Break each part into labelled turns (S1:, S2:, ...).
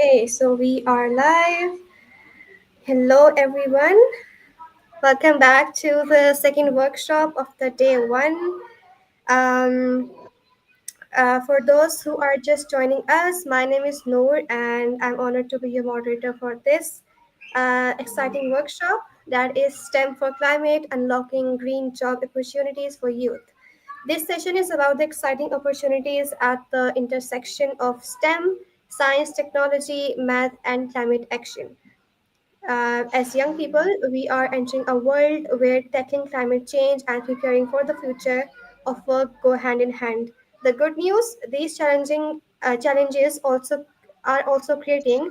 S1: Okay, so we are live. Hello, everyone. Welcome back to the second workshop of the day one. Um, for those who are just joining us, my name is Noor, and I'm honored to be your moderator for this exciting workshop that is STEM for Climate Unlocking Green Job Opportunities for Youth. This session is about the exciting opportunities at the intersection of STEM, science, technology, math, and climate action. As young people, we are entering a world where tackling climate change and preparing for the future of work go hand in hand. The good news: these challenging challenges also creating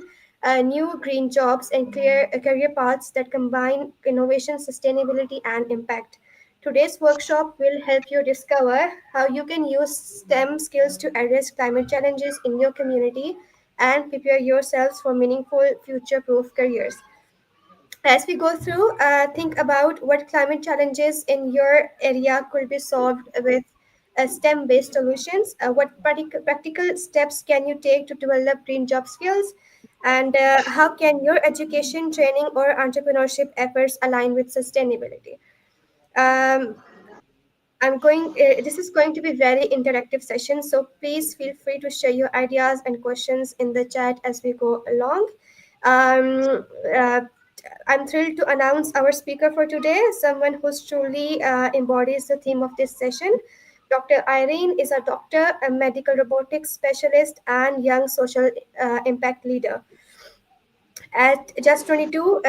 S1: new green jobs and clear career paths that combine innovation, sustainability, and impact. Today's workshop will help you discover how you can use STEM skills to address climate challenges in your community and prepare yourselves for meaningful future-proof careers. As we go through, think about what climate challenges in your area could be solved with STEM based solutions. What practical steps can you take to develop green job skills? And how can your education, training, or entrepreneurship efforts align with sustainability? Um, this is going to be very interactive session, so please feel free to share your ideas and questions in the chat as we go along. Um, uh, I'm thrilled to announce our speaker for today, someone who's truly embodies the theme of this session. Dr. Irene is a doctor, a medical robotics specialist, and young social impact leader. At just 22,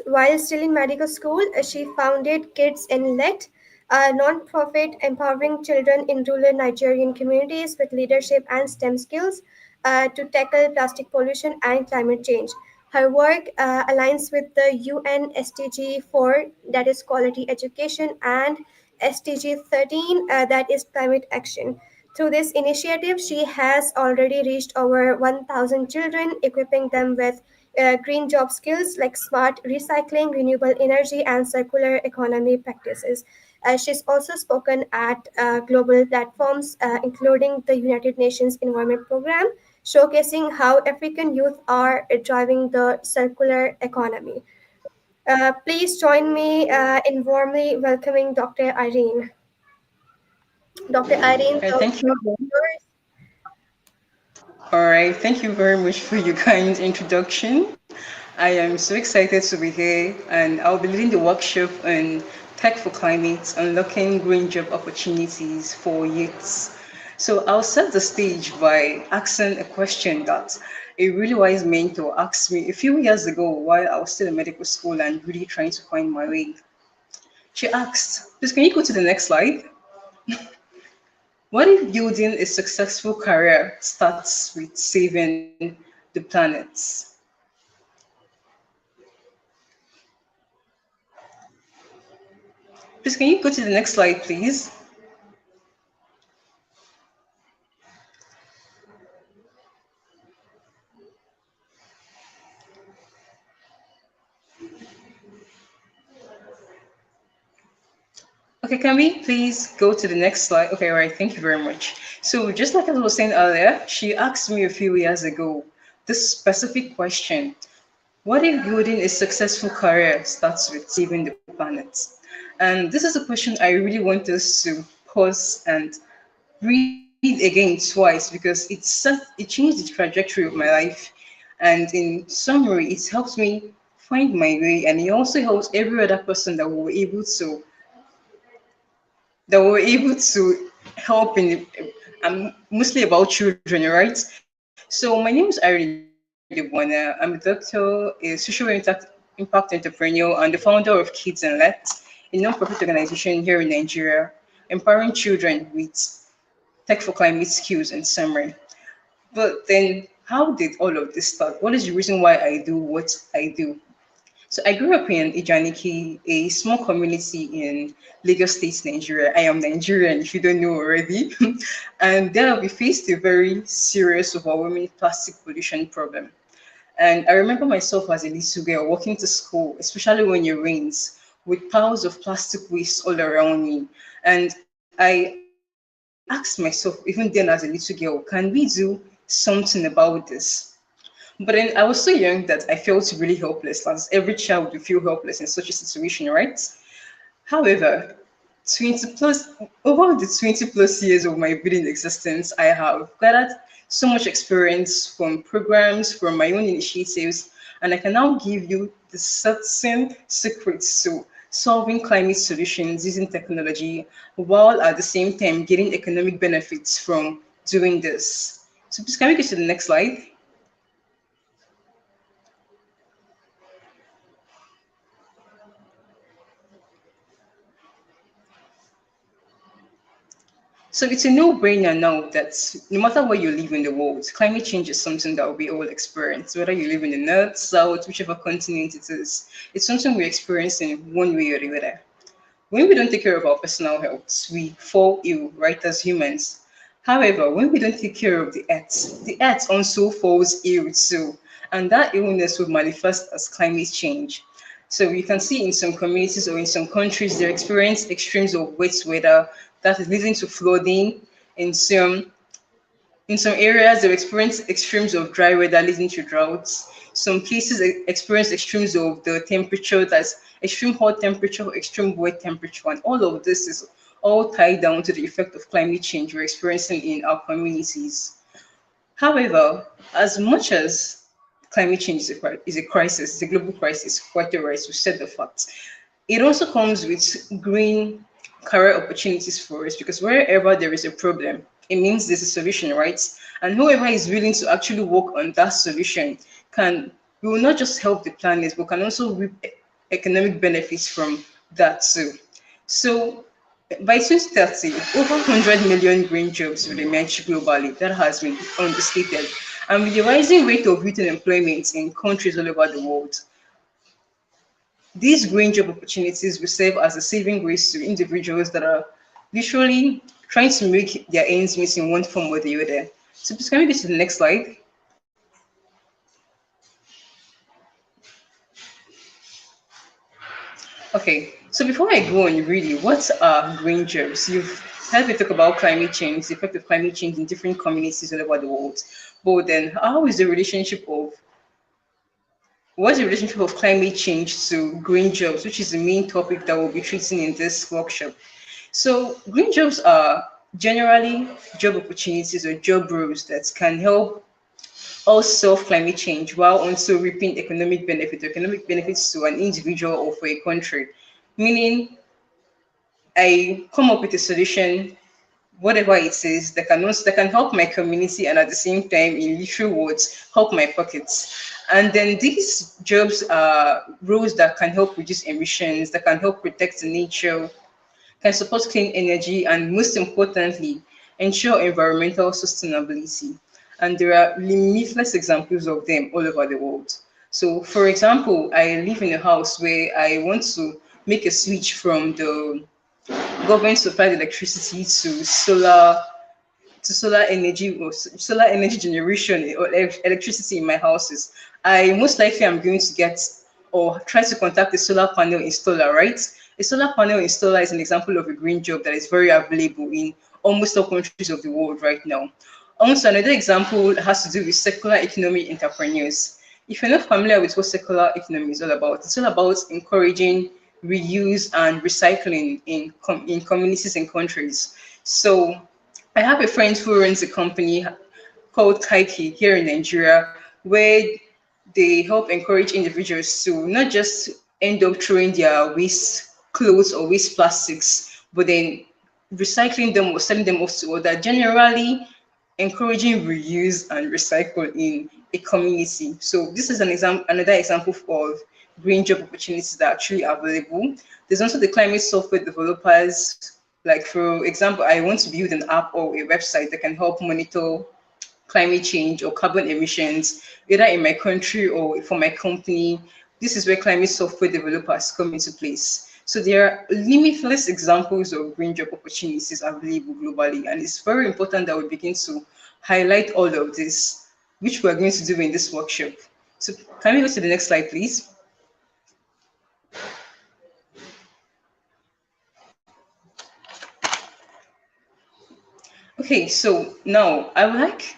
S1: while still in medical school, she founded Kids in Let, a non-profit empowering children in rural Nigerian communities with leadership and STEM skills to tackle plastic pollution and climate change. Her work aligns with the UN SDG 4, that is quality education, and SDG 13, that is climate action. Through this initiative, she has already reached over 1,000 children, equipping them with green job skills like smart recycling, renewable energy, and circular economy practices. She's also spoken at global platforms, including the United Nations Environment Programme, showcasing how African youth are driving the circular economy. Please join me in warmly welcoming Dr. Irene. Dr. Irene,
S2: All right,
S1: the
S2: thank
S1: floor
S2: you.
S1: is yours.
S2: All right, thank you very much for your kind introduction. I am so excited to be here, and I'll be leading the workshop on Tech for Climate, unlocking green job opportunities for youths. So I'll set the stage by asking a question that a really wise mentor asked me a few years ago while I was still in medical school and really trying to find my way. She asked, please, can you go to the next slide? What if building a successful career starts with saving the planet? Please, can you go to the next slide, please? Okay, can we please go to the next slide? Okay, all right, thank you very much. So, just like I was saying earlier, she asked me a few years ago this specific question: what if building a successful career starts with saving the planet? And this is a question I really want us to pause and read again twice because it changed the trajectory of my life. And in summary, it helps me find my way, and it also helps every other person that were able to help in mostly about children, right? So my name is Irene Debona. I'm a doctor, a impact entrepreneur, and the founder of Kids and Let, a non-profit organization here in Nigeria, empowering children with tech for climate skills and summary. But then, how did all of this start? What is the reason why I do what I do? So I grew up in Ijaniki, a small community in Lagos State, Nigeria. I am Nigerian, if you don't know already. And there we faced a very serious, overwhelming plastic pollution problem. And I remember myself as a little girl walking to school, especially when it rains, with piles of plastic waste all around me. And I asked myself, even then as a little girl, can we do something about this? But then I was so young that I felt really helpless, as every child would feel helpless in such a situation, right? However, 20 plus over the 20 plus years of my breeding existence, I have gathered so much experience from programs, from my own initiatives, and I can now give you the certain secrets to solving climate solutions using technology while at the same time getting economic benefits from doing this. So please can we go to the next slide? So it's a no-brainer now that no matter where you live in the world, climate change is something that we all experience, whether you live in the north, south, whichever continent it is. It's something we experience in one way or the other. When we don't take care of our personal health, we fall ill, right, as humans. However, when we don't take care of the earth also falls ill too. And that illness will manifest as climate change. So you can see in some communities or in some countries, they experience extremes of wet weather that is leading to flooding. In some areas, they experience extremes of dry weather leading to droughts. Some places experience extremes of the temperature, that's extreme hot temperature, extreme wet temperature, and all of this is all tied down to the effect of climate change we're experiencing in our communities. However, as much as climate change is a crisis, it's a global crisis, quite a right, we said the fact. It also comes with green career opportunities for us because wherever there is a problem, it means there's a solution, right? And whoever is willing to actually work on that solution can, we will not just help the planet, but can also reap economic benefits from that too. So by 2030, over 100 million green jobs will emerge globally. That has been understated. And with the rising rate of youth unemployment in countries all over the world, these green job opportunities will serve as a saving grace to individuals that are literally trying to make their ends meet in one form or the other. So please can we go to the next slide? Okay, so before I go on, really, what are green jobs? You've heard me talk about climate change, the effect of climate change in different communities all over the world. But then, how is the relationship of what's the relationship of climate change to green jobs, which is the main topic that we'll be treating in this workshop? So, green jobs are generally job opportunities or job roles that can help us solve climate change while also reaping economic benefits to an individual or for a country. Meaning, I come up with a solution, whatever it is, that can help my community and at the same time, in literal words, help my pockets. And then these jobs are roles that can help reduce emissions, that can help protect the nature, can support clean energy, and most importantly, ensure environmental sustainability. And there are limitless examples of them all over the world. So, for example, I live in a house where I want to make a switch from the government supplied electricity to solar energy or solar energy generation or electricity in my houses. I most likely am going to get or try to contact a solar panel installer, right? A solar panel installer is an example of a green job that is very available in almost all countries of the world right now. Also, another example has to do with circular economy entrepreneurs. If you're not familiar with what circular economy is all about, it's all about encouraging reuse and recycling in communities and countries. So I have a friend who runs a company called Kaiki here in Nigeria, where they help encourage individuals to not just end up throwing their waste clothes or waste plastics, but then recycling them or selling them off to others, generally encouraging reuse and recycle in a community. So this is another example of green job opportunities that are actually available. There's also the climate software developers. Like for example, I want to build an app or a website that can help monitor climate change or carbon emissions, either in my country or for my company. This is where climate software developers come into place. So there are limitless examples of green job opportunities available globally, and it's very important that we begin to highlight all of this, which we're going to do in this workshop. So can we go to the next slide, please? Okay, so now I would like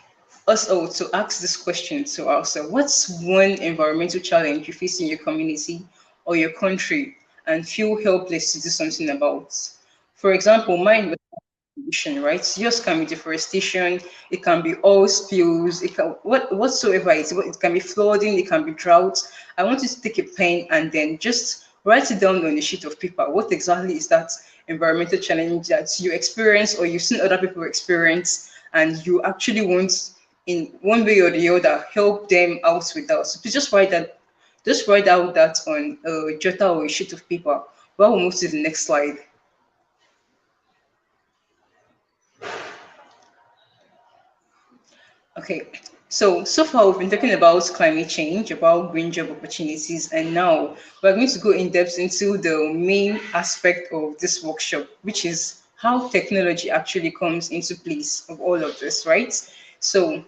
S2: us all to ask this question to ourselves. What's one environmental challenge you face in your community or your country and feel helpless to do something about? For example, mine was pollution, right? Yours can be deforestation, it can be oil spills, it can whatsoever it can be flooding, it can be drought. I want you to take a pen and then just write it down on a sheet of paper. What exactly is that environmental challenge that you experience or you've seen other people experience and you actually want in one way or the other help them out with that. So please just write out that on a jotter or a sheet of paper. Well, we'll move to the next slide. Okay, so far we've been talking about climate change, about green job opportunities, and now we're going to go in depth into the main aspect of this workshop, which is how technology actually comes into place of all of this, right? So,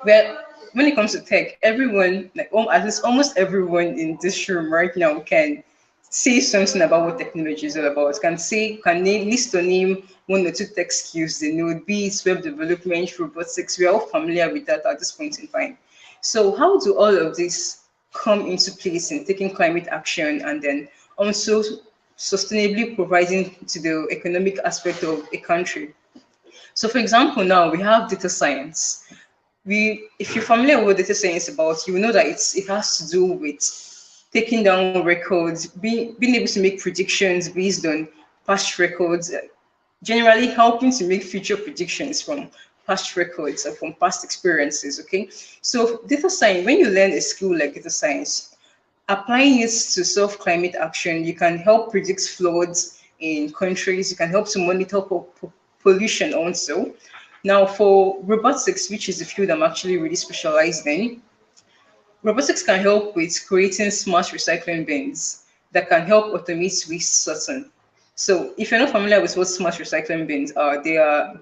S2: well, when it comes to tech, everyone, like at least almost everyone in this room right now can say something about what technology is all about. Can name list or name one or two tech skills they know, be it web development, robotics. We are all familiar with that at this point in time. So how do all of this come into place in taking climate action and then also sustainably providing to the economic aspect of a country? So for example, now we have data science. If you're familiar with what data science is about, you will know that it has to do with taking down records, being able to make predictions based on past records, generally helping to make future predictions from past records or from past experiences. Okay, so data science, when you learn a skill like data science, applying it to solve climate action, you can help predict floods in countries, you can help to monitor pollution also. Now, for robotics, which is the field I'm actually really specialized in, robotics can help with creating smart recycling bins that can help automate waste sorting. So if you're not familiar with what smart recycling bins are, they are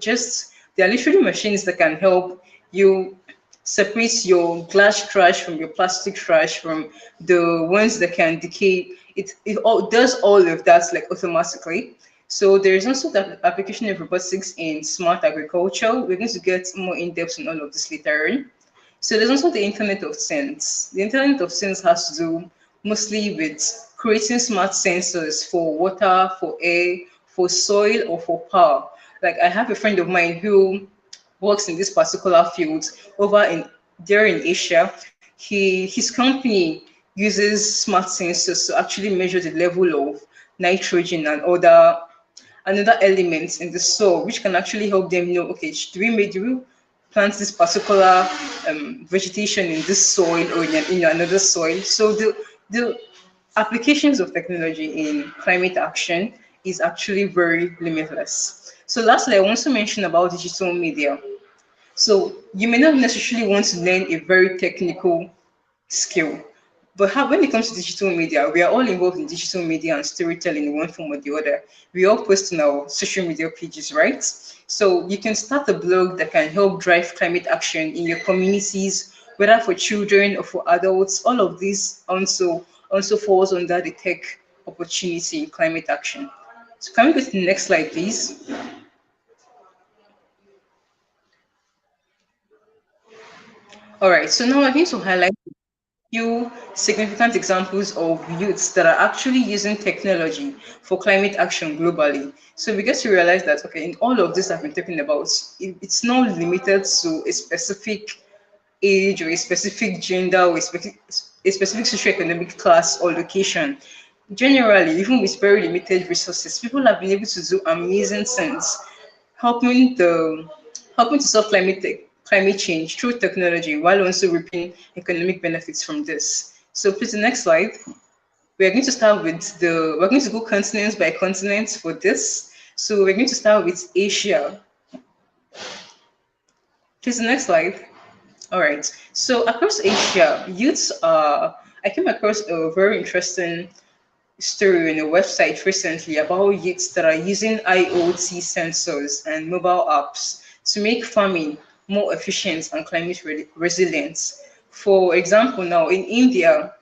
S2: literally machines that can help you separate your glass trash from your plastic trash from the ones that can decay. It all does all of that like automatically. So there is also the application of robotics in smart agriculture. We're going to get more in depth on all of this later on. So there's also the Internet of Things. The Internet of Things has to do mostly with creating smart sensors for water, for air, for soil, or for power. Like I have a friend of mine who works in this particular field over in there in Asia. His company uses smart sensors to actually measure the level of nitrogen and other another elements in the soil, which can actually help them know, okay, do we plant this particular vegetation in this soil or in another soil? So the applications of technology in climate action is actually very limitless. So lastly, I want to mention about digital media. So you may not necessarily want to learn a very technical skill. But when it comes to digital media, we are all involved in digital media and storytelling in one form or the other. We all post on our social media pages, right? So you can start a blog that can help drive climate action in your communities, whether for children or for adults. All of this also falls under the tech opportunity in climate action. So can we go to the next slide, please? All right, so now I'm going to highlight few significant examples of youths that are actually using technology for climate action globally. So we get to realize that, okay, in all of this I've been talking about, it's not limited to a specific age or a specific gender or a specific socioeconomic class or location. Generally, even with very limited resources, people have been able to do amazing things, helping the helping to solve climate change through technology while also reaping economic benefits from this. So please, the next slide. We're going to go continent by continent for this. So we're going to start with Asia. Please, the next slide. All right. So across Asia, I came across a very interesting story on a website recently about youths that are using IoT sensors and mobile apps to make farming more efficient and climate resilient. For example, now in India,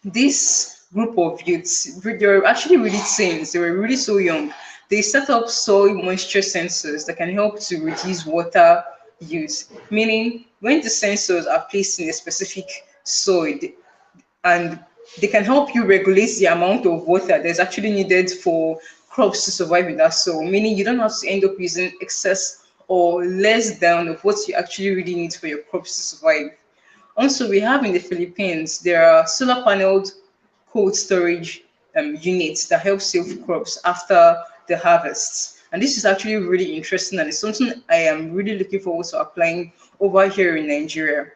S2: this group of youths, they were actually really teens, they were really so young. They set up soil moisture sensors that can help to reduce water use, meaning when the sensors are placed in a specific soil, and they can help you regulate the amount of water that's actually needed for crops to survive in that soil, meaning you don't have to end up using excess or less down of what you actually really need for your crops to survive. Also, we have in the Philippines, there are solar paneled cold storage units that help save crops after the harvest. And this is actually really interesting, and it's something I am really looking forward to applying over here in Nigeria.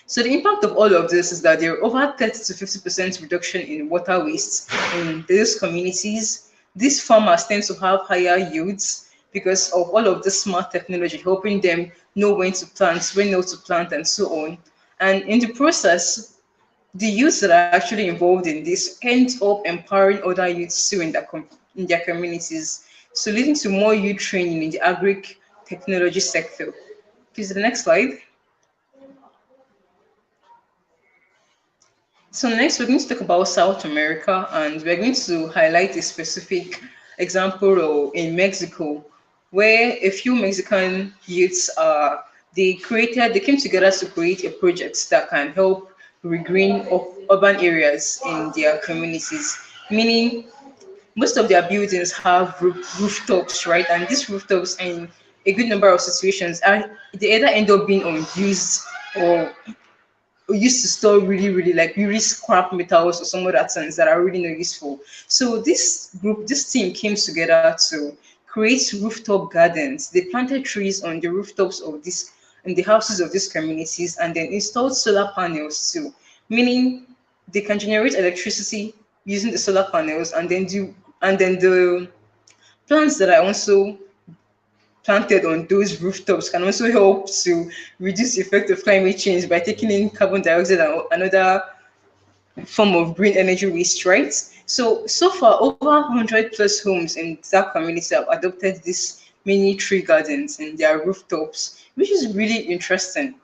S2: So the impact of all of this is that there are over 30 to 50% reduction in water waste in these communities. These farmers tend to have higher yields because of all of this smart technology, helping them know when to plant, when not to plant, and so on. And in the process, the youths that are actually involved in this end up empowering other youths too in in their communities. So leading to more youth training in the agri technology sector. Please, the next slide. So next, we're going to talk about South America, and we're going to highlight a specific example in Mexico, where a few Mexican youths they came together to create a project that can help regreen urban areas in their communities. Meaning, most of their buildings have rooftops, right? And these rooftops, in a good number of situations, are they either end up being unused or we used to store really like really scrap metals or some other things that are really not useful. So this team came together to create rooftop gardens. They planted trees on the rooftops of this in the houses of these communities and then installed solar panels too, meaning they can generate electricity using the solar panels and then the plants that are also planted on those rooftops can also help to reduce the effect of climate change by taking in carbon dioxide and another form of green energy waste, right? So far, over 100 plus homes in that community have adopted these mini tree gardens in their rooftops, which is really interesting.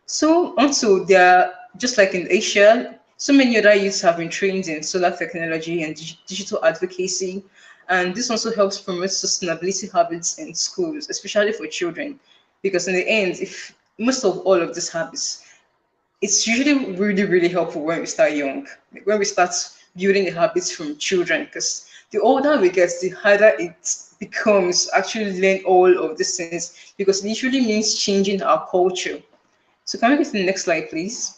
S2: So also there, just like in Asia, so many other youths have been trained in solar technology and digital advocacy, and this also helps promote sustainability habits in schools, especially for children, because in the end, if most of all of these habits, it's usually really helpful when we start young, like when we start building the habits from children, because the older we get, the harder it becomes to actually learn all of these things, because it usually means changing our culture. So can we get to the next slide, please?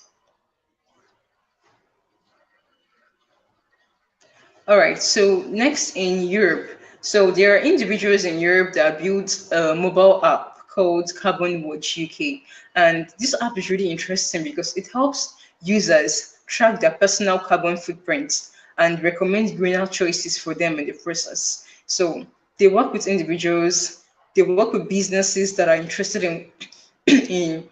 S2: All right, so next in Europe. So there are individuals in Europe that built a mobile app called Carbon Watch UK. And this app is really interesting because it helps users track their personal carbon footprints and recommend greener choices for them in the process. So they work with individuals, they work with businesses that are interested in in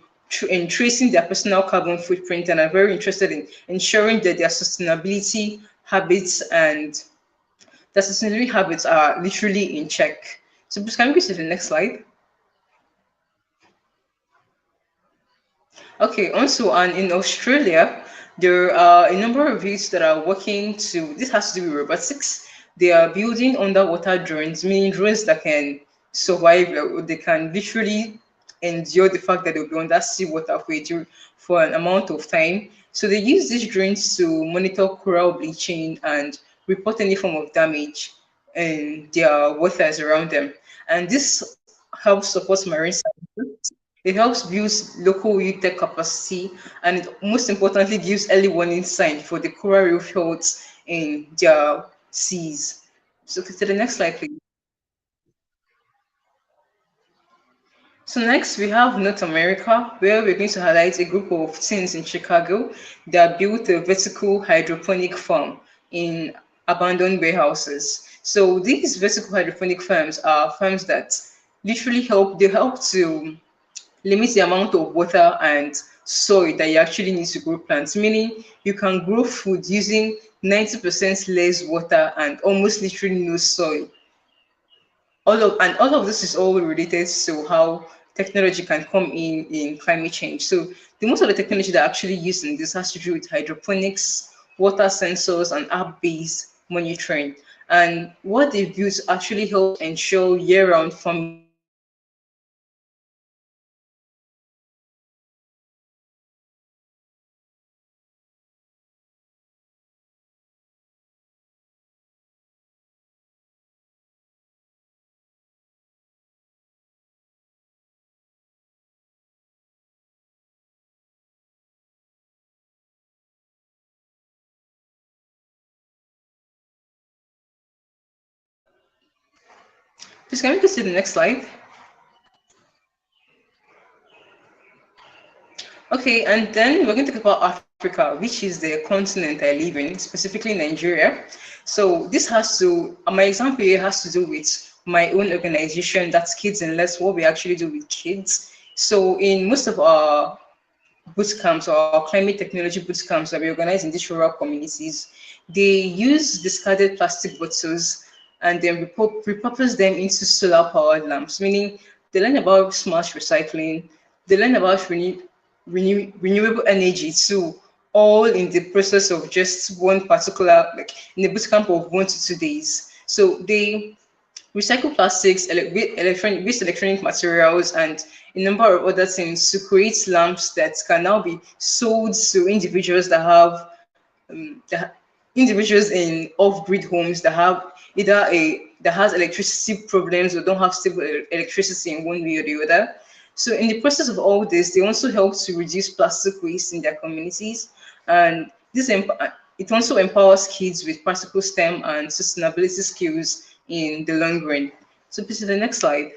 S2: in tracing their personal carbon footprint and are very interested in ensuring that their sustainability habits and their sustainability habits are literally in check. So please can we go to the next slide? Okay, also, and in Australia, there are a number of youths that are working to, this has to do with robotics. They are building underwater drones, meaning drones that can survive, they can literally endure the fact that they'll be under seawater for an amount of time. So they use these drones to monitor coral bleaching and report any form of damage in their waters around them. And this helps support marine science. It helps build local youth tech capacity, and it most importantly gives early warning sign for the coral reef health in their seas. So to the next slide, please. So next we have North America, where we're going to highlight a group of teens in Chicago that built a vertical hydroponic farm in abandoned warehouses. So these vertical hydroponic farms are farms that literally help to limit the amount of water and soil that you actually need to grow plants, meaning you can grow food using 90% less water and almost literally no soil. All of this is all related to how technology can come in climate change. So the most of the technology that actually used in this has to do with hydroponics, water sensors, and app-based monitoring. And what they've used actually help ensure year-round farming Please, can we go to the next slide? Okay, and then we're going to talk about Africa, which is the continent I live in, specifically Nigeria. So this has to, my example here has to do with my own organization, that's Kids and Less, what we actually do with kids. So in most of our boot camps or climate technology boot camps that we organize in these rural communities, they use discarded plastic bottles and then repurpose them into solar powered lamps, meaning they learn about smart recycling, they learn about renewable energy too, all in the process of just one particular, like in a boot camp of 1 to 2 days. So they recycle plastics, waste electronic materials, and a number of other things to create lamps that can now be sold to individuals that have individuals in off-grid homes that have either a that has electricity problems or don't have stable electricity in one way or the other. So in the process of all this, they also help to reduce plastic waste in their communities, and it also empowers kids with practical STEM and sustainability skills in the long run. So please to the next slide.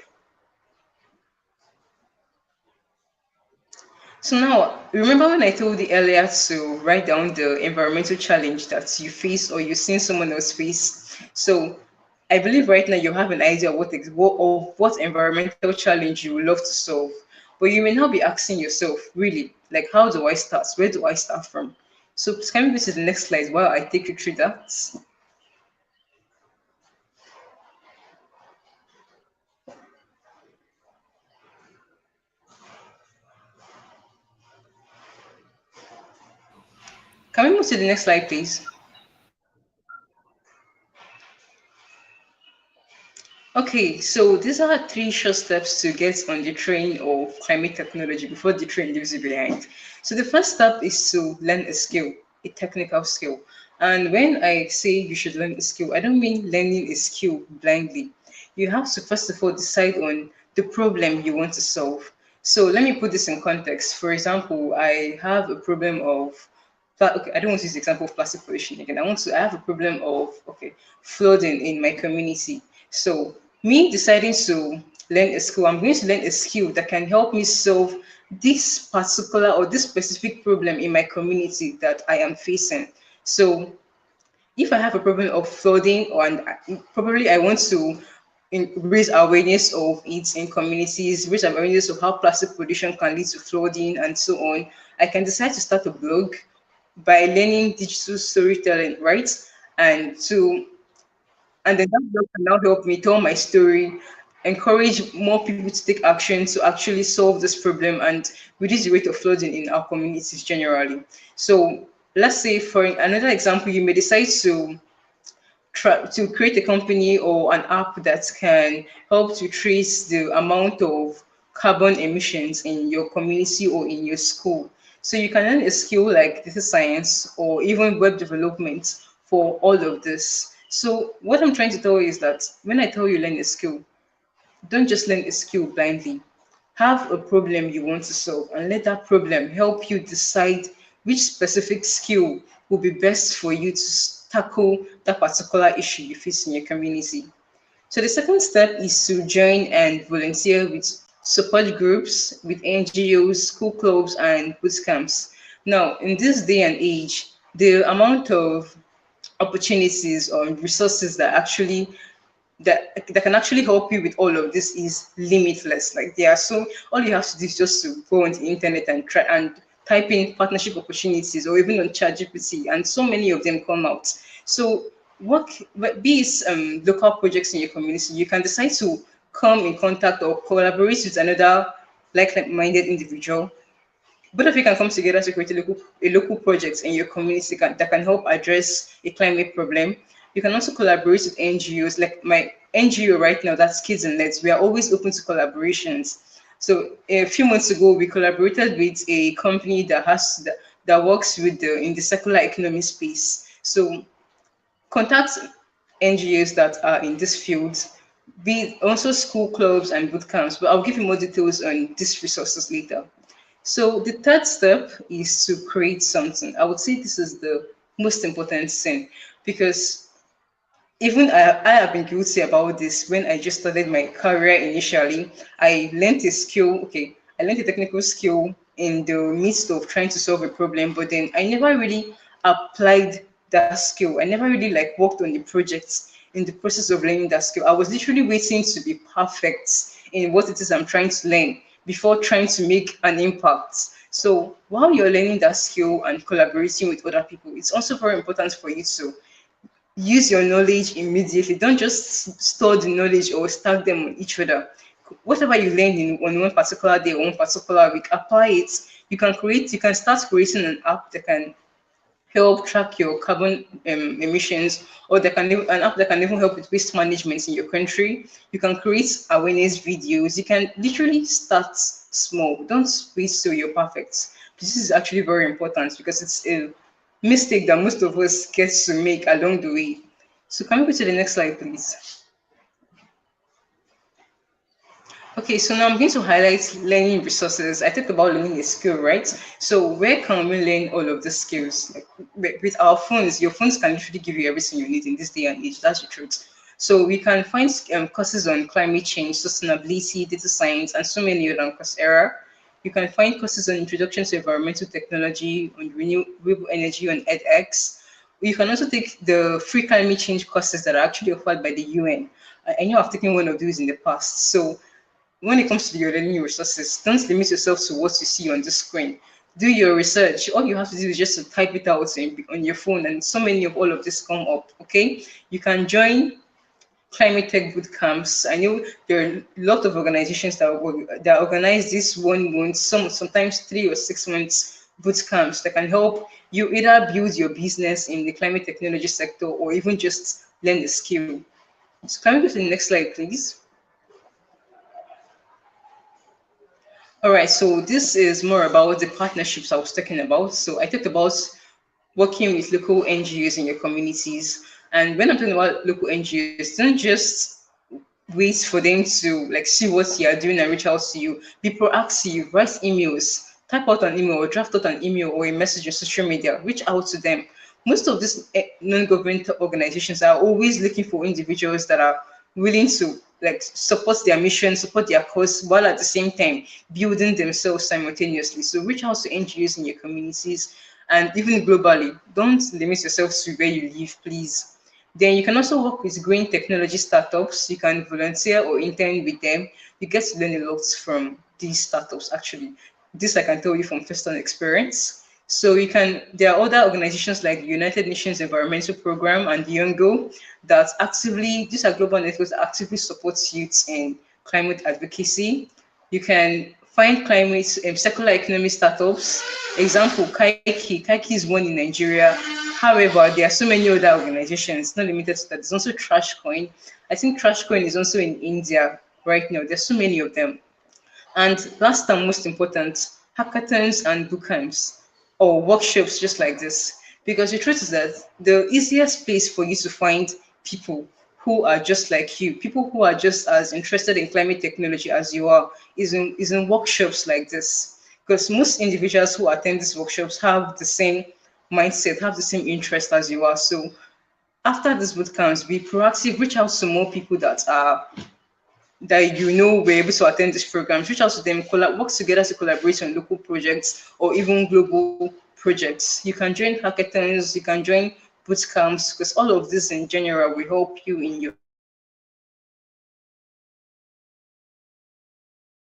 S2: So now, remember when I told you earlier to write down the environmental challenge that you face or you've seen someone else face? So I believe right now you have an idea of what environmental challenge you would love to solve, but you may now be asking yourself, really, like how do I start? Where do I start from? So please can we go to the next slide while I take you through that? Can we move to the next slide, please? Okay, so these are three short steps to get on the train of climate technology before the train leaves you behind. So the first step is to learn a skill, a technical skill. And when I say you should learn a skill, I don't mean learning a skill blindly. You have to first of all decide on the problem you want to solve. So let me put this in context. For example, I have a problem of okay, I don't want to use the example of plastic pollution again. I have a problem of okay, flooding in my community. So me deciding to learn a skill, I'm going to learn a skill that can help me solve this particular or this specific problem in my community that I am facing. So if I have a problem of flooding, or and probably I want to raise awareness of it in communities, raise awareness of how plastic pollution can lead to flooding and so on, I can decide to start a blog by learning digital storytelling, right? And to and then that blog can now help me tell my story, encourage more people to take action to actually solve this problem and reduce the rate of flooding in our communities generally. So let's say for another example, you may decide to try to create a company or an app that can help to trace the amount of carbon emissions in your community or in your school. So you can learn a skill like data science or even web development for all of this. So what I'm trying to tell you is that when I tell you learn a skill, don't just learn a skill blindly. Have a problem you want to solve and let that problem help you decide which specific skill will be best for you to tackle that particular issue you face in your community. So the second step is to join and volunteer with support groups, with NGOs, school clubs, and boot camps. Now, in this day and age, the amount of opportunities or resources that can actually help you with all of this is limitless. Like there are so all you have to do is just to go on the internet and try and type in partnership opportunities or even on ChatGPT, and so many of them come out. So what but these local projects in your community, you can decide to come in contact or collaborate with another like-minded individual. Both of you can come together to create a local project in your community that can help address a climate problem. You can also collaborate with NGOs. Like my NGO right now, that's Kids and Nets. We are always open to collaborations. So a few months ago, we collaborated with a company that works with in the circular economy space. So contact NGOs that are in this field, be also school clubs and boot camps. But I'll give you more details on these resources later. So the third step is to create something. I would say this is the most important thing because Even I have been guilty about this when I just started my career initially. I learned a skill, okay, I learned a technical skill in the midst of trying to solve a problem, but then I never really applied that skill. I never really like worked on the project in the process of learning that skill. I was literally waiting to be perfect in what it is I'm trying to learn before trying to make an impact. So while you're learning that skill and collaborating with other people, it's also very important for you to use your knowledge immediately. Don't just store the knowledge or stack them on each other. Whatever you learn in on one particular day or one particular week, apply it. You can start creating an app that can help track your carbon emissions, or an app that can even help with waste management in your country. You can create awareness videos. You can literally start small. Don't wait till you're perfect. This is actually very important because it's a mistake that most of us get to make along the way. So can we go to the next slide, please? Okay, so now I'm going to highlight learning resources. I talked about learning a skill, right? So where can we learn all of the skills? Like with our phones, your phones can literally give you everything you need in this day and age. That's the truth. So we can find courses on climate change, sustainability, data science, and so many other on Coursera. You can find courses on introduction to environmental technology, on renewable energy, on edX. You can also take the free climate change courses that are actually offered by the UN. I know I've taken one of those in the past. So when it comes to your learning resources, don't limit yourself to what you see on the screen. Do your research. All you have to do is just to type it out on your phone, and so many of all of this come up. Okay, you can join climate tech boot camps. I know there are a lot of organizations that organize this 1 month, sometimes 3 or 6 months boot camps that can help you either build your business in the climate technology sector or even just learn the skill. So can we go to the next slide, please? All right, so this is more about the partnerships I was talking about. So I talked about working with local NGOs in your communities. And when I'm talking about local NGOs, don't just wait for them to like see what you are doing and reach out to you. Be proactive, write emails, type out an email or draft out an email or a message on social media, reach out to them. Most of these non-government organizations are always looking for individuals that are willing to like support their mission, support their cause, while at the same time building themselves simultaneously. So reach out to NGOs in your communities and even globally. Don't limit yourself to where you live, please. Then you can also work with green technology startups. You can volunteer or intern with them. You get to learn a lot from these startups, actually. This I can tell you from first-hand experience. So there are other organizations like the United Nations Environmental Program and the UNGO these are global networks that actively support youth in climate advocacy. You can find climate circular economy startups. Example, Kaiki. Kaiki is one in Nigeria. However, there are so many other organizations, not limited to that. There's also Trashcoin. I think Trashcoin is also in India right now. There's so many of them. And last and most important, hackathons and bootcamps or workshops just like this. Because the truth is that the easiest place for you to find people who are just like you, people who are just as interested in climate technology as you are, is in workshops like this. Because most individuals who attend these workshops have the same mindset, have the same interest as you are. So after this bootcamps, be proactive, reach out to more people that we're able to attend these programs, reach out to them, work together to collaborate on local projects or even global projects. You can join hackathons, you can join boot camps, because all of this in general will help you in your career and also help you in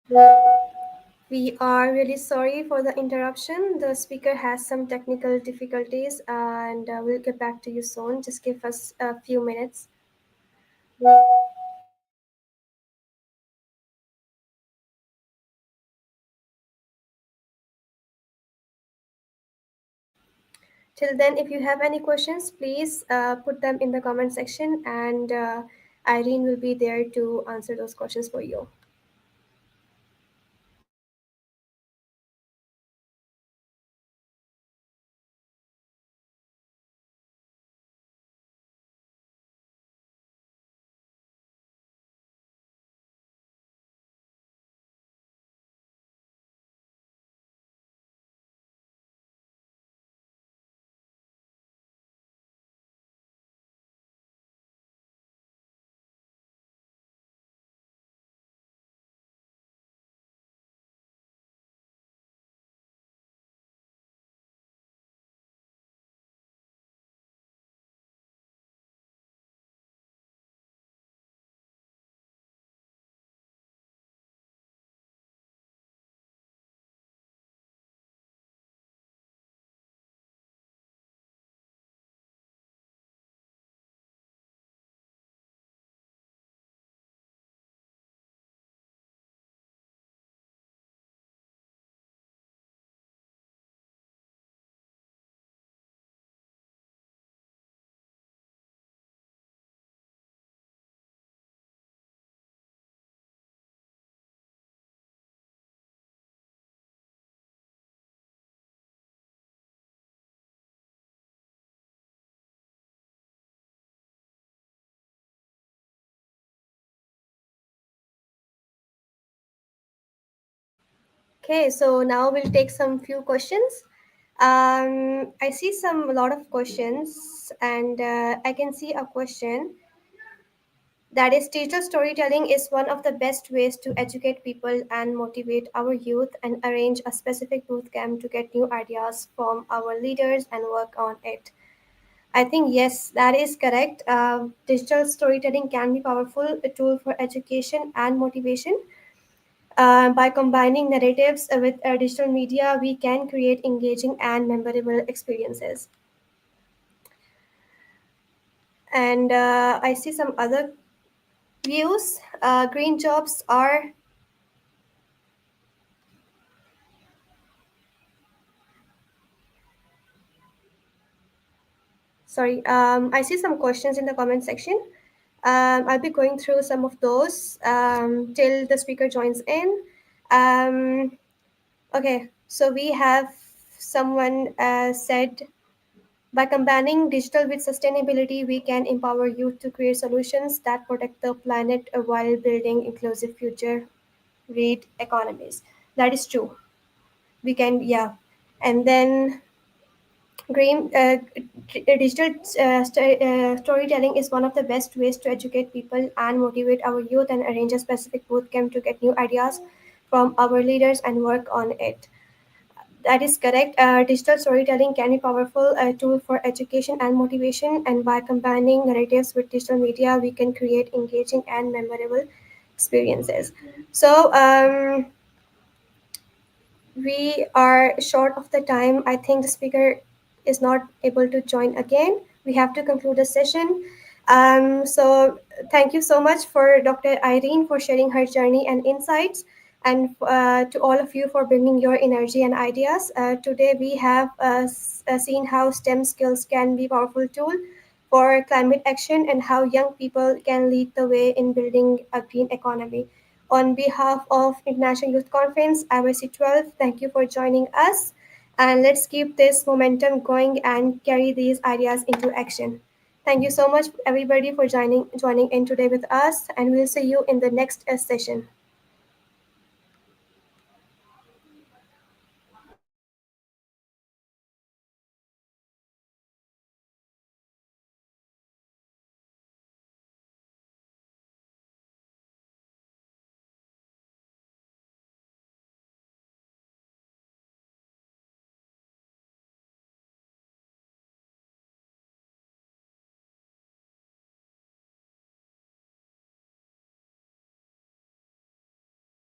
S1: We are really sorry for the interruption. The speaker has some technical difficulties, and we'll get back to you soon. Just give us a few minutes. Till then, if you have any questions, please put them in the comment section, and Irene will be there to answer those questions for you. Okay, so now we'll take some few questions. I see a lot of questions, and I can see a question that is, digital storytelling is one of the best ways to educate people and motivate our youth, and arrange a specific boot camp to get new ideas from our leaders and work on it. I think yes, that is correct. Digital storytelling can be powerful a tool for education and motivation. By combining narratives with digital media, we can create engaging and memorable experiences. And I see some other views. Green jobs are, sorry, I see some questions in the comment section. I'll be going through some of those till the speaker joins in. Um, okay, so we have someone said, by combining digital with sustainability, we can empower youth to create solutions that protect the planet while building inclusive future read economies. That is true. We can, yeah. And then green digital storytelling is one of the best ways to educate people and motivate our youth, and arrange a specific boot camp to get new ideas from our leaders and work on it. That is correct. Digital storytelling can be a powerful tool for education and motivation, and by combining narratives with digital media, we can create engaging and memorable experiences. So, we are short of the time. I think the speaker is not able to join again. We have to conclude the session. So thank you so much for Dr. Irene for sharing her journey and insights, and to all of you for bringing your energy and ideas. Today we have seen how STEM skills can be a powerful tool for climate action, and how young people can lead the way in building a green economy. On behalf of International Youth Conference IYC 12, thank you for joining us, and let's keep this momentum going and carry these ideas into action. Thank you so much everybody for joining in today with us, and we'll see you in the next session.